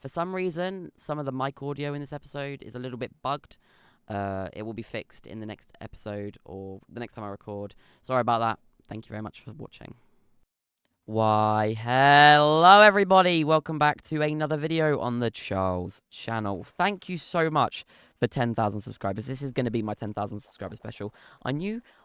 For some reason, some of the mic audio in this episode is a little bit bugged. It will be fixed in the next episode or the next time I record. Sorry about that. Thank you very much for watching. Why, hello everybody! Welcome back to another video on the Charles channel. Thank you so much for 10,000 subscribers. This is going to be my 10,000 subscriber special.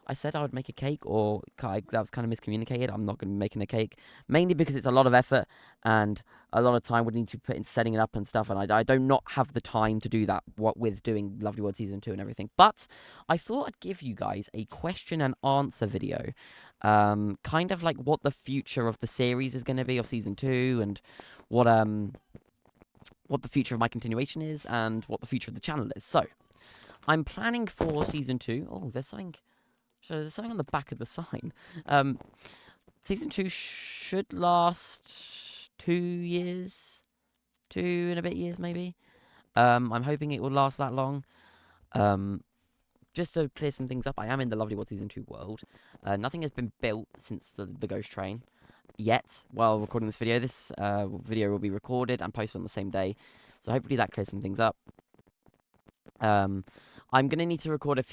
I said I would make a cake, or that was kind of miscommunicated. I'm not going to be making a cake, mainly because it's a lot of effort and a lot of time would need to put in setting it up and stuff, and I do not have the time to do that, what with doing Lovely World Season 2 and everything. But I thought I'd give you guys a question and answer video, kind of like what the future of the series is going to be, of season 2, and what the future of my continuation is, and what the future of the channel is. So I'm planning for season 2. Oh, there's something on the back of the sign. Season 2 should last 2 years, 2 and a bit years maybe. I'm hoping it will last that long. Just to clear some things up, I am in the Lovely World Season 2 world. Nothing has been built since the Ghost Train yet. While recording this video will be recorded and posted on the same day. So hopefully that clears some things up. I'm going to need to record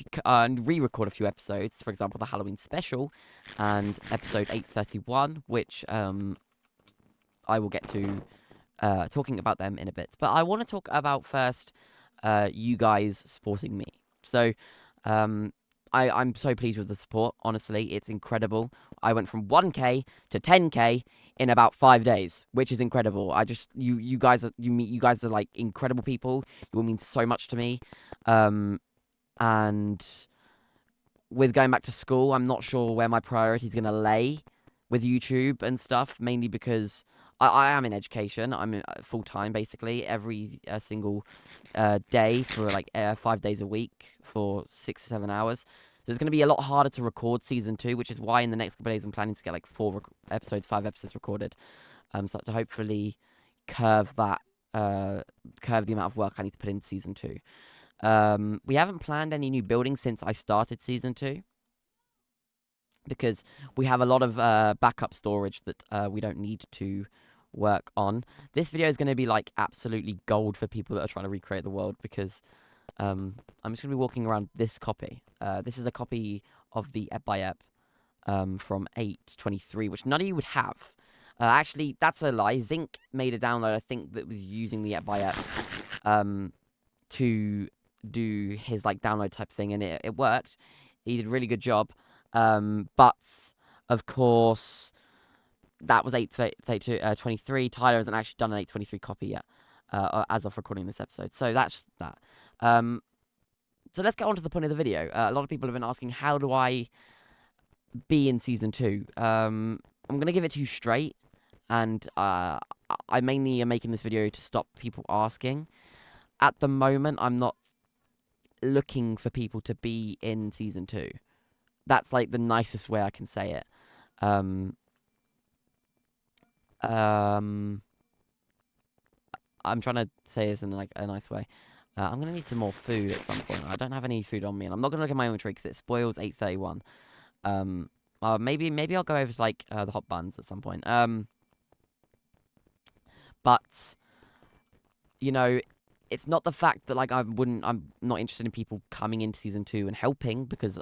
re-record a few episodes. For example, the Halloween special and episode 831, which I will get to talking about them in a bit. But I want to talk about first you guys supporting me. So I'm so pleased with the support. Honestly, it's incredible. I went from 1K to 10K in about 5 days, which is incredible. You guys are like incredible people. You all mean so much to me. And with going back to school, I'm not sure where my priority is gonna lay with YouTube and stuff. Mainly because I am in education. I'm full time basically every single day for like 5 days a week for 6 to 7 hours. So it's going to be a lot harder to record season 2, which is why in the next couple of days I'm planning to get like 5 episodes recorded. So to hopefully curve the amount of work I need to put into season 2. We haven't planned any new buildings since I started season 2. Because we have a lot of backup storage that we don't need to work on. This video is going to be like absolutely gold for people that are trying to recreate the world, because I'm just going to be walking around this copy. This is a copy of the Ep by Ep from 8.23, which none of you would have. Actually, that's a lie. Zinc made a download, I think, that was using the Ep by Ep to do his like download type thing, and it worked. He did a really good job. But of course, that was 8.23. Tyler hasn't actually done an 8.23 copy yet, as of recording this episode. So that's that. So let's get on to the point of the video. A lot of people have been asking, how do I be in season 2? I'm gonna give it to you straight, and I mainly am making this video to stop people asking. At the moment, I'm not looking for people to be in season 2. That's like the nicest way I can say it. I'm trying to say this in like a nice way. I'm gonna need some more food at some point. I don't have any food on me, and I'm not gonna look at my inventory because it spoils 8:31. Maybe I'll go over to like the hot buns at some point. But you know, it's not the fact that like I'm not interested in people coming into season 2 and helping, because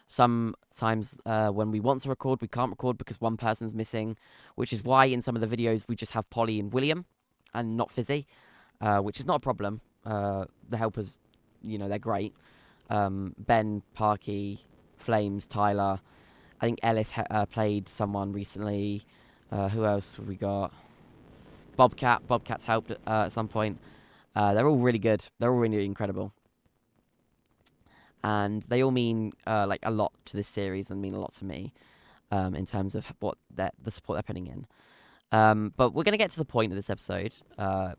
sometimes when we want to record, we can't record because one person's missing, which is why in some of the videos we just have Polly and William and not Fizzy, which is not a problem. The helpers, they're great. Ben, Parky, Flames, Tyler. I think Ellis played someone recently. Who else have we got? Bobcat. Bobcat's helped at some point. They're all really good. They're all really incredible. And they all mean like a lot to this series and mean a lot to me in terms of the support they're putting in. But we're going to get to the point of this episode,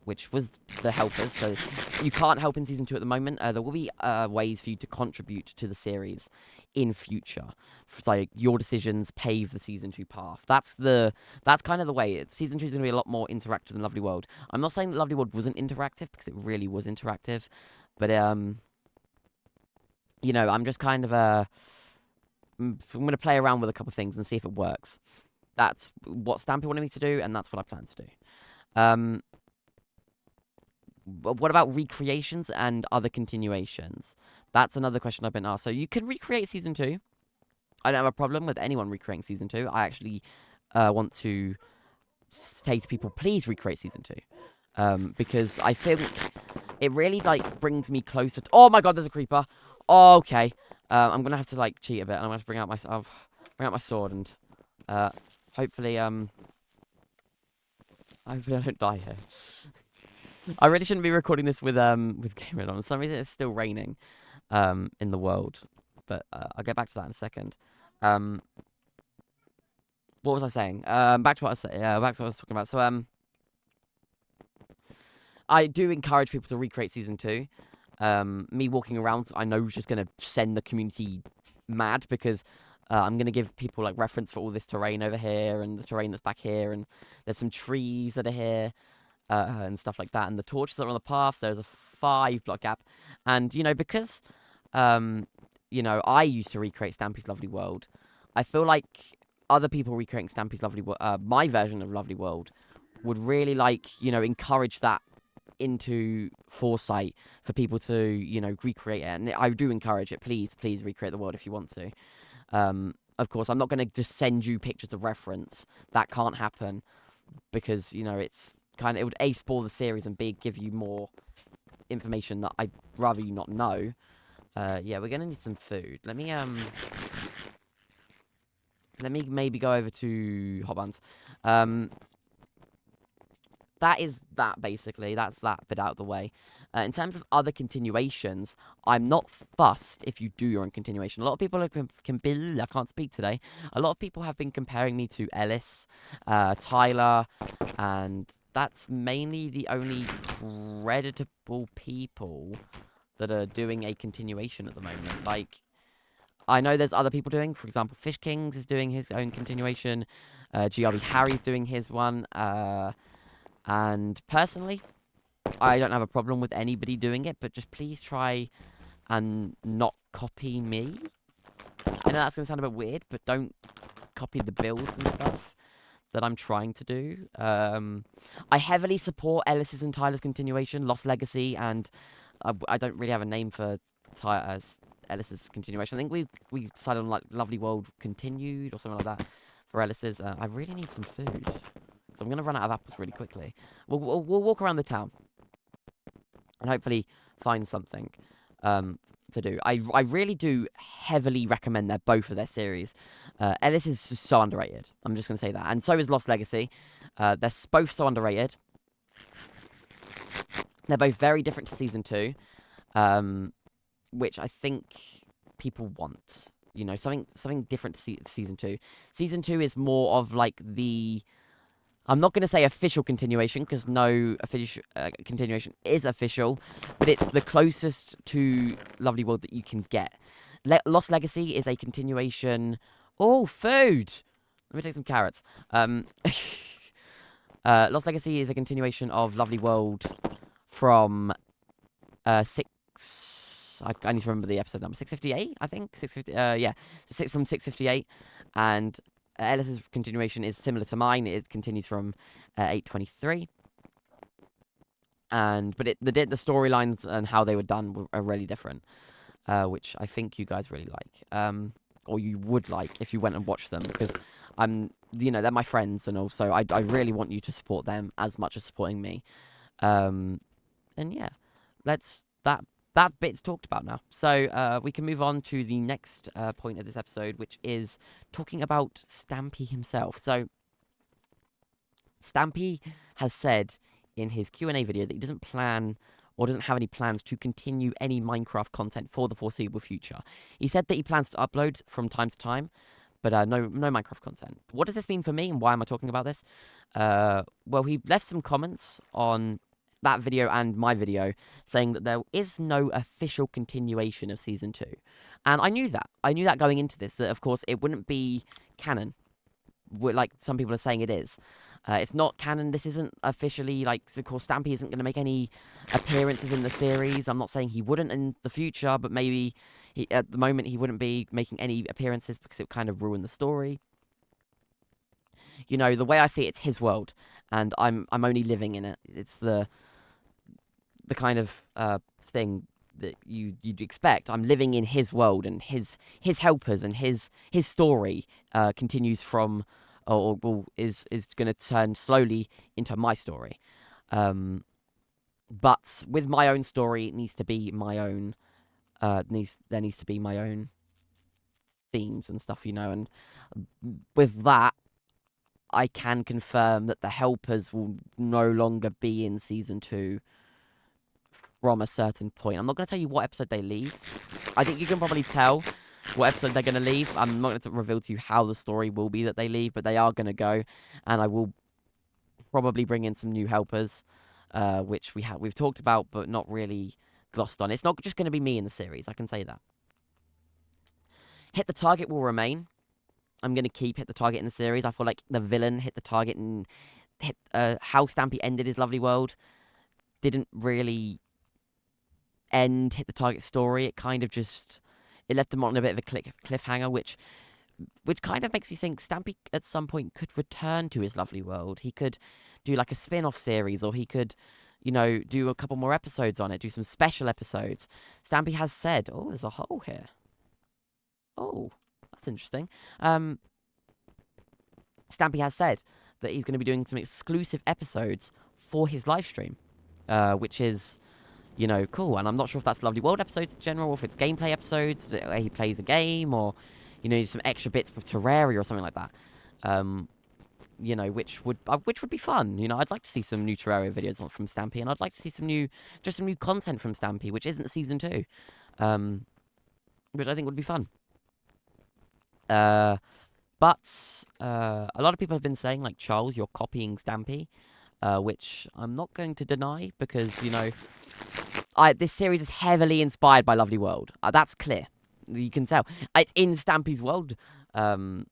which was the helpers. So you can't help in season 2 at the moment. There will be ways for you to contribute to the series in future. So your decisions pave the season 2 path. That's kind of the way. Season 2 is going to be a lot more interactive than Lovely World. I'm not saying that Lovely World wasn't interactive, because it really was interactive. But I'm just kind of I'm going to play around with a couple of things and see if it works. That's what Stampy wanted me to do, and that's what I plan to do. what about recreations and other continuations? That's another question I've been asked. So you can recreate season 2. I don't have a problem with anyone recreating season 2. I actually want to say to people, please recreate season 2, because I think it really like brings me closer. Oh my god, there's a creeper. Oh, okay, I'm gonna have to like cheat a bit, and I'm gonna have to bring out my sword and hopefully hopefully I don't die here. I really shouldn't be recording this with game mode on. For some reason it's still raining in the world, but I'll get back to that in a second. What was I saying? Back to what I was talking about. So I do encourage people to recreate season 2. Me walking around, I know, is just gonna send the community mad because I'm gonna give people like reference for all this terrain over here and the terrain that's back here, and there's some trees that are here and stuff like that, and the torches are on the path. So there's a 5-block gap, and because I used to recreate Stampy's Lovely World. I feel like other people recreating Stampy's Lovely World, my version of Lovely World, would really encourage that into foresight for people to recreate it. And I do encourage it. Please recreate the world if you want to. Of course, I'm not going to just send you pictures of reference. That can't happen because it's it would A, spoil the series, and B, give you more information that I'd rather you not know. Yeah, we're gonna need some food. Let me maybe go over to Hot Buns. That is that, basically. That's that bit out of the way. In terms of other continuations, I'm not fussed if you do your own continuation. A lot of people I can't speak today. A lot of people have been comparing me to Ellis, Tyler, and that's mainly the only creditable people that are doing a continuation at the moment. Like, I know there's other people doing, for example, Fish Kings is doing his own continuation. GRB Harry's doing his one. And personally, I don't have a problem with anybody doing it, but just please try and not copy me. I know that's going to sound a bit weird, but don't copy the builds and stuff that I'm trying to do. I heavily support Ellis's and Tyler's continuation, Lost Legacy, and I don't really have a name for Ellis's continuation. I think we decided on like Lovely World Continued or something like that for Ellis's. I really need some food. So I'm going to run out of apples really quickly. We'll walk around the town and hopefully find something to do. I really do heavily recommend both of their series. Ellis is just so underrated. I'm just going to say that. And so is Lost Legacy. They're both so underrated. They're both very different to Season 2, which I think people want. Something different to Season 2. Season 2 is more of like the... I'm not going to say official continuation, because no official continuation is official, but it's the closest to Lovely World that you can get. Lost Legacy is a continuation... Oh, food! Let me take some carrots. Lost Legacy is a continuation of Lovely World from 6... I need to remember the episode number. 658, I think? 650. Yeah. So from 658, and... Ellis's continuation is similar to mine. It continues from 823, but the storylines and how they were done are really different, which I think you guys really like, or you would like if you went and watched them, because they're my friends, and also I really want you to support them as much as supporting me, and yeah, that bit's talked about now. So we can move on to the next point of this episode, which is talking about Stampy himself. So Stampy has said in his Q&A video that he doesn't plan or doesn't have any plans to continue any Minecraft content for the foreseeable future. He said that he plans to upload from time to time, but no Minecraft content. What does this mean for me, and why am I talking about this? Well, he left some comments on that video and my video saying that there is no official continuation of Season 2. And I knew that. I knew that going into this, that of course it wouldn't be canon, like some people are saying it is. It's not canon. This isn't officially, like, of course Stampy isn't going to make any appearances in the series. I'm not saying he wouldn't in the future, but maybe at the moment he wouldn't be making any appearances because it would kind of ruin the story. The way I see it, it's his world, and I'm only living in it. It's the the kind of thing that you'd expect. I'm living in his world, and his helpers, and his story continues from, is going to turn slowly into my story. But with my own story, it needs to be my own. There needs to be my own themes and stuff, and with that, I can confirm that the helpers will no longer be in season 2 from a certain point. I'm not going to tell you what episode they leave. I think you can probably tell what episode they're going to leave. I'm not going to reveal to you how the story will be that they leave, but they are going to go, and I will probably bring in some new helpers, which we've talked about, but not really glossed on. It's not just going to be me in the series, I can say that. Hit the Target will remain. I'm going to keep Hit the Target in the series. I feel like the villain hit the target, and how Stampy ended his lovely world didn't really end Hit the Target story. It kind of just, it left them on a bit of a cliffhanger, which kind of makes me think Stampy at some point could return to his lovely world. He could do like a spin-off series, or he could, do a couple more episodes on it, do some special episodes. Stampy has said, oh, there's a hole here. Oh, that's interesting. Stampy has said that he's going to be doing some exclusive episodes for his live stream, which is, cool. And I'm not sure if that's Lovely World episodes in general, or if it's gameplay episodes where he plays a game, or, some extra bits for Terraria or something like that. Which would be fun. I'd like to see some new Terraria videos from Stampy, and I'd like to see some new content from Stampy, which isn't season 2, which I think would be fun. But a lot of people have been saying, like, Charles, you're copying Stampy, which I'm not going to deny, because, this series is heavily inspired by Lovely World. That's clear. You can tell. It's in Stampy's world, so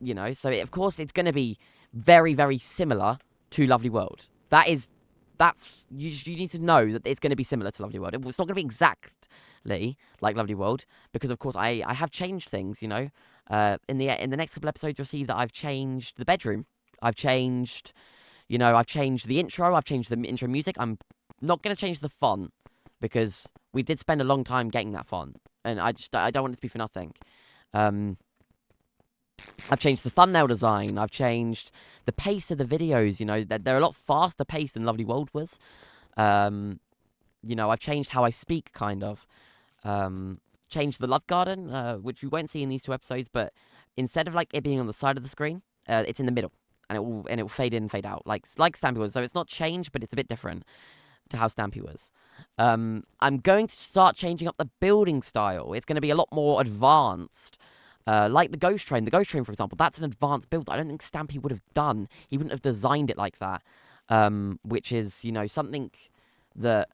of course it's going to be very, very similar to Lovely World. You need to know that it's going to be similar to Lovely World. It's not going to be exactly like Lovely World, because of course I have changed things. In the next couple episodes, you'll see that I've changed the bedroom. I've changed the intro. I've changed the intro music. I'm not going to change the font, because we did spend a long time getting that font, and I don't want it to be for nothing. I've changed the thumbnail design. I've changed the pace of the videos. They're a lot faster paced than Lovely World was. I've changed how I speak, kind of. Changed the love garden, which you won't see in these 2 episodes, but instead of like it being on the side of the screen, it's in the middle, and it will fade in and fade out, like Stampy was. So it's not changed, but it's a bit different to how Stampy was. I'm going to start changing up the building style. It's going to be a lot more advanced. Like the Ghost Train. The Ghost Train, for example, that's an advanced build that I don't think Stampy would have done. He wouldn't have designed it like that. Which is, something that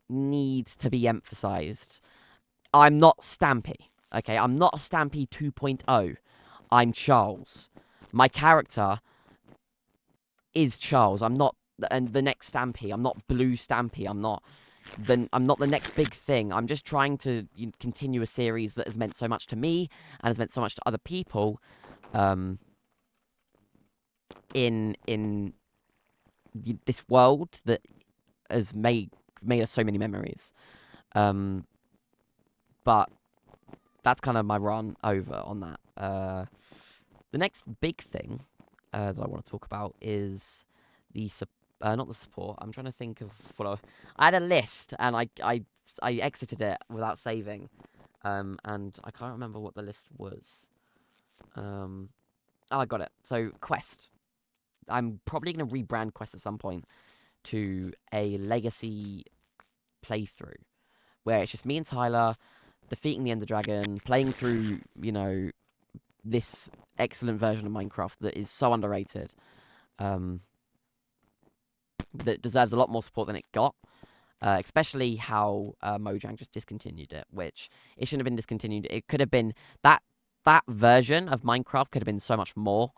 needs to be emphasized. I'm not Stampy, okay? I'm not Stampy 2.0. I'm Charles. My character is Charles. I'm not the next Stampy. I'm not Blue Stampy. I'm not the next big thing. I'm just trying to continue a series that has meant so much to me and has meant so much to other people. In this world that has made us so many memories. But that's kind of my run over on that. The next big thing that I want to talk about is not the support. I'm trying to think of what I had a list, and I exited it without saving, and I can't remember what the list was. I got it. So Quest. I'm probably going to rebrand Quest at some point to a legacy playthrough, where it's just me and Tyler defeating the Ender Dragon, playing through, this excellent version of Minecraft that is so underrated, that deserves a lot more support than it got, especially how Mojang just discontinued it, which it shouldn't have been discontinued. It could have been, that version of Minecraft could have been so much more,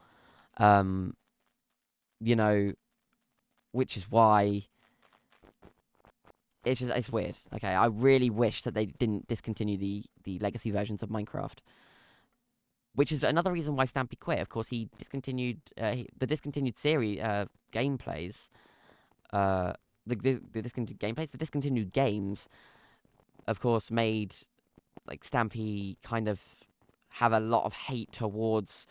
which is why it's weird. Okay, I really wish that they didn't discontinue the legacy versions of Minecraft, which is another reason why Stampy quit. Of course, he discontinued the discontinued series gameplays. the discontinued gameplays, the discontinued games, of course, made like Stampy kind of have a lot of hate towards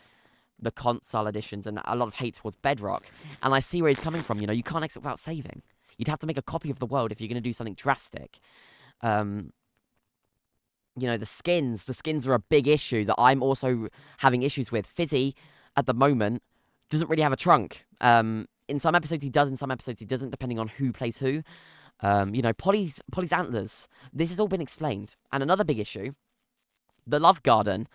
the console editions and a lot of hate towards Bedrock. And I see where he's coming from. You can't exit without saving. You'd have to make a copy of the world if you're going to do something drastic. The skins are a big issue that I'm also having issues with. Fizzy, at the moment, doesn't really have a trunk. In some episodes he does, in some episodes he doesn't, depending on who plays who. Polly's antlers. This has all been explained. And another big issue, the Love Garden,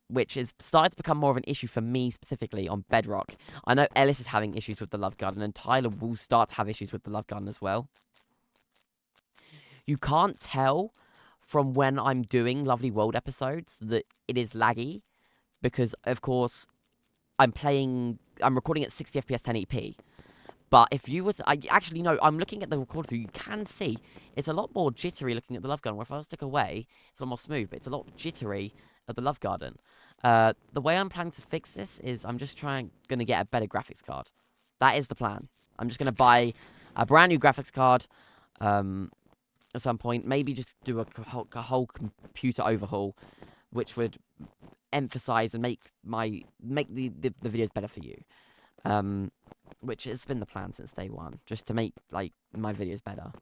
which is started to become more of an issue for me specifically on Bedrock. I know Ellis is having issues with the Love Garden, and Tyler will start to have issues with the Love Garden as well. You can't tell from when I'm doing Lovely World episodes that it is laggy, because of course I'm recording at 60 FPS 1080p. But if you were to, I'm looking at the record through, you can see it's a lot more jittery looking at the Love Garden, where if I was to look away, it's a lot more smooth, but it's a lot jittery at the Love Garden. The way I'm planning to fix this is I'm just going to get a better graphics card. That is the plan. I'm just going to buy a brand new graphics card at some point, maybe just do a whole computer overhaul, which would emphasize and make the videos better for you. Which has been the plan since day one, just to make like my videos better.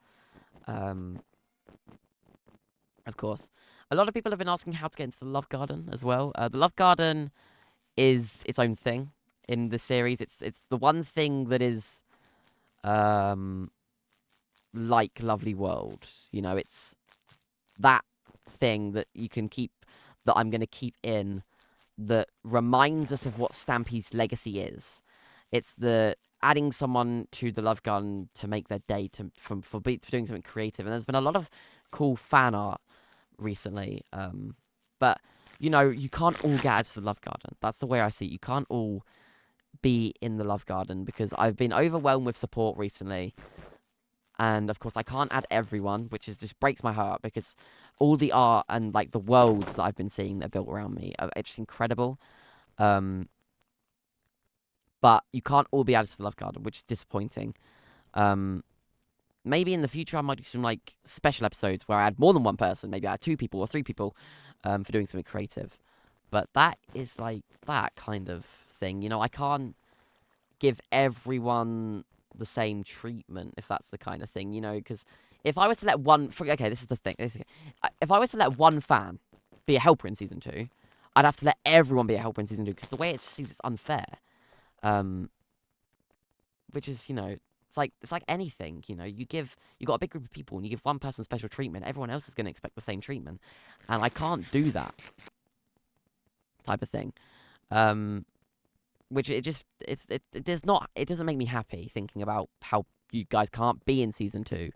Of course, a lot of people have been asking how to get into the Love Garden as well. The Love Garden is its own thing in the series. It's the one thing that is like Lovely World. It's that thing that you can keep, that I'm going to keep in, that reminds us of what Stampy's legacy is. It's the adding someone to the Love Garden to make their day, for doing something creative. And there's been a lot of cool fan art recently. But, you can't all get added to the Love Garden. That's the way I see it. You can't all be in the Love Garden, because I've been overwhelmed with support recently. And, of course, I can't add everyone, which just breaks my heart, because all the art and, like, the worlds that I've been seeing that are built around me are just incredible. But you can't all be added to the Love Garden, which is disappointing. Maybe in the future I might do some like special episodes where I add more than one person. Maybe I add 2 people or 3 people for doing something creative. But that is like that kind of thing. I can't give everyone the same treatment, if that's the kind of thing, because if I was to let this is the thing. If I was to let one fan be a helper in Season 2, I'd have to let everyone be a helper in Season 2, because the way it sees it's unfair. Which is, it's like anything, you got a big group of people and you give one person special treatment, everyone else is going to expect the same treatment, and I can't do that type of thing. Which it doesn't make me happy thinking about how you guys can't be in Season 2,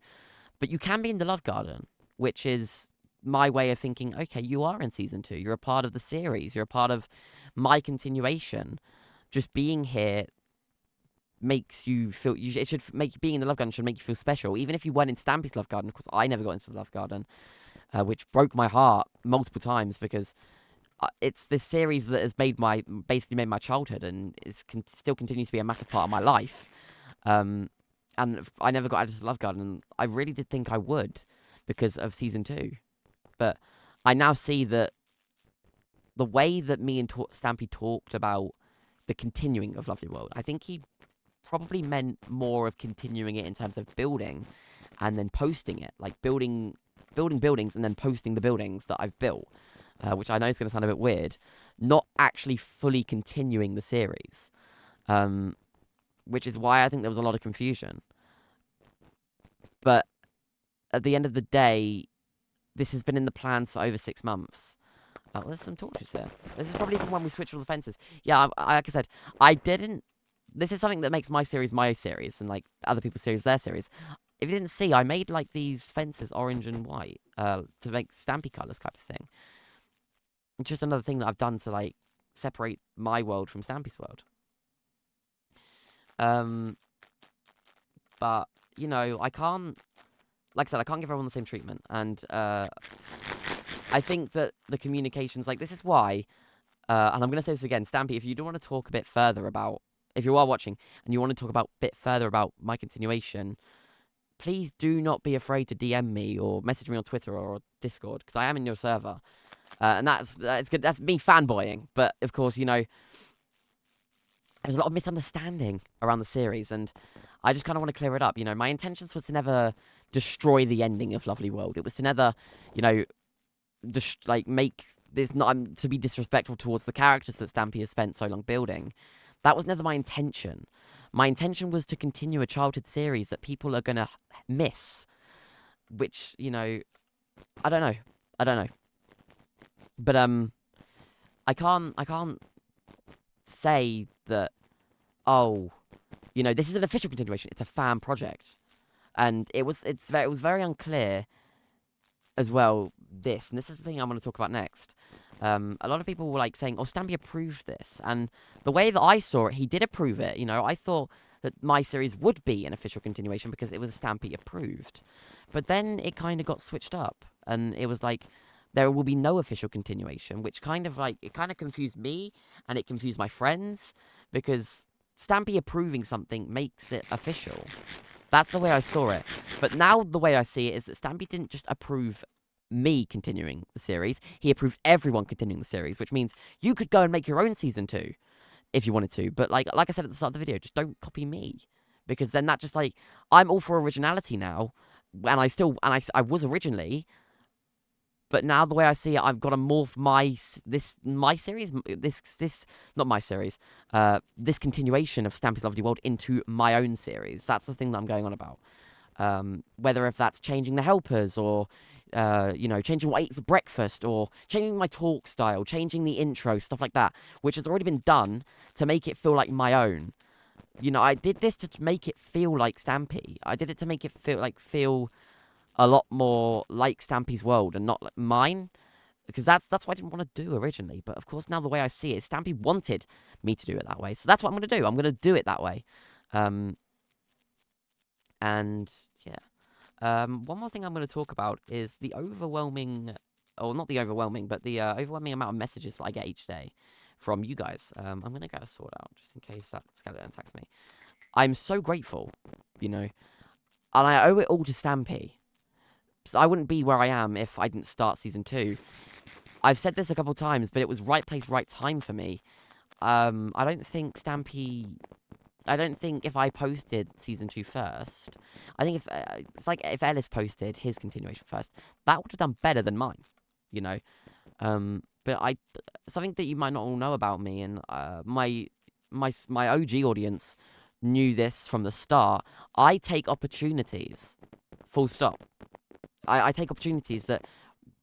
but you can be in the Love Garden, which is my way of thinking, okay, you are in Season 2, you're a part of the series, you're a part of my continuation. Just being here makes you feel. It should make being in the Love Garden should make you feel special, even if you weren't in Stampy's Love Garden. Of course, I never got into the Love Garden, which broke my heart multiple times, because it's this series that has basically made my childhood, and still continues to be a massive part of my life. And I never got added to the Love Garden, and I really did think I would because of Season 2, but I now see that the way that me and Stampy talked about the continuing of Lovely World, I think he probably meant more of continuing it in terms of building and then posting it, like building buildings and then posting the buildings that I've built, which I know is going to sound a bit weird, not actually fully continuing the series, which is why I think there was a lot of confusion. But at the end of the day, this has been in the plans for over 6 months. Oh, there's some torches here. This is probably from when we switched all the fences. Yeah, like I said, this is something that makes my series, and like other people's series, their series. If you didn't see, I made like these fences orange and white to make Stampy colours type of thing. It's just another thing that I've done to like separate my world from Stampy's world. But, I can't, like I said, I can't give everyone the same treatment. And I think that the communications, like, this is why, and I'm going to say this again, Stampy, if you do want to talk a bit further about, if you are watching and you want to talk a bit further about my continuation, please do not be afraid to DM me or message me on Twitter or Discord, because I am in your server. And that's good. That's me fanboying. But, of course, you know, there's a lot of misunderstanding around the series, and I just kind of want to clear it up. You know, my intentions were to never destroy the ending of Lovely World. It was to never, you know, just like make this not to be disrespectful towards the characters that Stampy has spent so long building. That was never my intention. My intention was to continue a childhood series that people are gonna miss, which, you know, I don't know, but I can't say that, oh, you know, this is an official continuation. It's a fan project, and it was very unclear as well. And this is the thing I'm going to talk about next. A lot of people were like saying, "Oh, Stampy approved this," and the way that I saw it, he did approve it. You know, I thought that my series would be an official continuation because it was Stampy approved, but then it kind of got switched up, and it was like, there will be no official continuation, which kind of confused me, and it confused my friends, because Stampy approving something makes it official. That's the way I saw it. But now the way I see it is that Stampy didn't just approve me continuing the series, he approved everyone continuing the series, which means you could go and make your own season 2 if you wanted to. But like I said at the start of the video, just don't copy me, because then that just like, I'm all for originality now, and I was originally. But now the way I see it, I've got to morph this continuation of Stampy's Lovely World into my own series. That's the thing that I'm going on about. Whether if that's changing the helpers, or you know, changing what I eat for breakfast, or changing my talk style, changing the intro, stuff like that, which has already been done to make it feel like my own. You know, I did this to make it feel like Stampy. I did it to make it feel a lot more like Stampy's world and not like mine, because that's what I didn't want to do originally. But of course, now the way I see it, Stampy wanted me to do it that way, so that's what I'm going to do. I'm going to do it that way. And yeah, one more thing I'm going to talk about is the overwhelming, or not the overwhelming, but the overwhelming amount of messages that I get each day from you guys. I'm going to get a sword out just in case that skeleton attacks me. I'm so grateful, you know, and I owe it all to Stampy. So I wouldn't be where I am if I didn't start season 2. I've said this a couple times, but it was right place, right time for me. I don't think if I posted season 2 first, I think if it's like if Ellis posted his continuation first, that would have done better than mine, you know. But something that you might not all know about me, and my OG audience knew this from the start. I take opportunities, full stop. I take opportunities that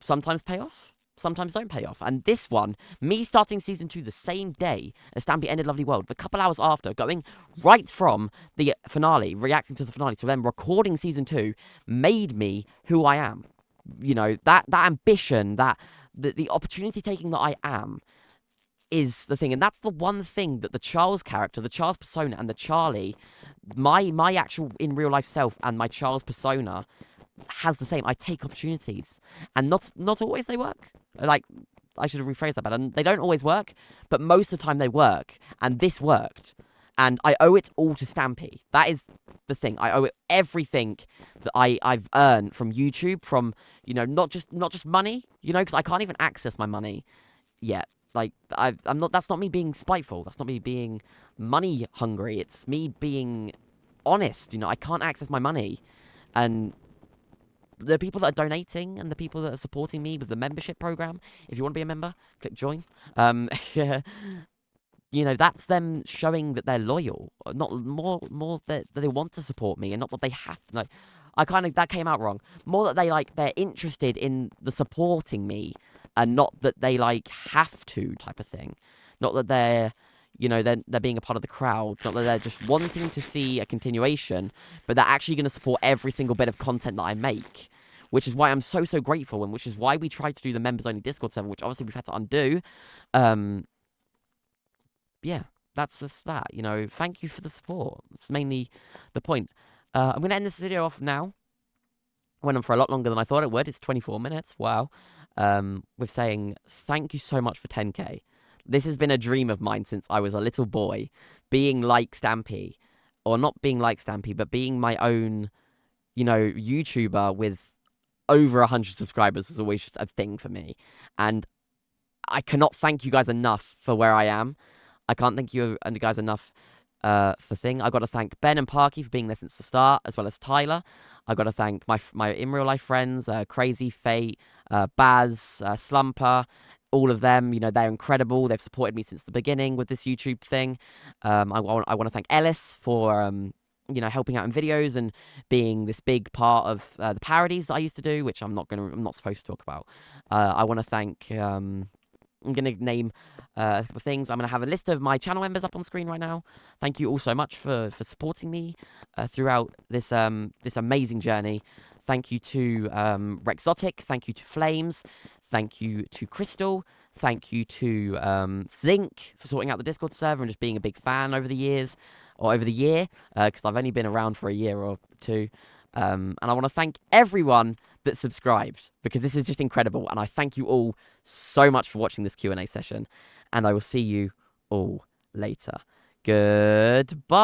sometimes pay off, sometimes don't pay off. And this one, me starting season 2 the same day as Stampy ended Lovely World, a couple hours after, going right from the finale, reacting to the finale, to then recording season 2, made me who I am. You know, that ambition, the opportunity taking that I am, is the thing. And that's the one thing that the Charles character, the Charles persona, and the Charlie, my actual in real life self, and my Charles persona has the same. I take opportunities, and not always they work. Like, I should have rephrased that better. And they don't always work, but most of the time they work, and this worked. And I owe it all to Stampy. That is the thing. I owe it everything that I've earned from YouTube, from, you know, not just money, you know, because I can't even access my money yet. Like, I'm not. That's not me being spiteful. That's not me being money hungry. It's me being honest. You know, I can't access my money, and the people that are donating and the people that are supporting me with the membership program, if you want to be a member, click join. Yeah, you know, that's them showing that they're loyal, not more that they want to support me, and not that they have to. Like, that came out wrong. More that they're interested in the supporting me, and not that they have to type of thing. Not that they're, you know, they're being a part of the crowd. Not that they're just wanting to see a continuation, but they're actually going to support every single bit of content that I make. Which is why I'm so grateful, and which is why we tried to do the members-only Discord server, which obviously we've had to undo. Yeah, that's just that, you know. Thank you for the support. It's mainly the point. I'm going to end this video off now. Went on for a lot longer than I thought it would. It's 24 minutes. Wow. With saying thank you so much for 10k. This has been a dream of mine since I was a little boy. Being like Stampy. Or not being like Stampy, but being my own, YouTuber with over 100 subscribers was always just a thing for me. And I cannot thank you guys enough for where I am. I can't thank you guys enough for thing. I got to thank Ben and Parky for being there since the start, as well as Tyler. I got to thank my in real life friends, Crazy, Fate, Baz, Slumper, all of them. They're incredible. They've supported me since the beginning with this YouTube thing. I want to thank Ellis for helping out in videos and being this big part of the parodies that I used to do, which I'm not supposed to talk about. I want to thank. I'm going to name a couple of things. I'm going to have a list of my channel members up on screen right now. Thank you all so much for supporting me throughout this amazing journey. Thank you to Rexotic. Thank you to Flames. Thank you to Crystal. Thank you to Zinc for sorting out the Discord server and just being a big fan over the years, or over the year, because I've only been around for a year or two. And I want to thank everyone that subscribed, because this is just incredible, and I thank you all so much for watching this Q&A session, and I will see you all later. Goodbye.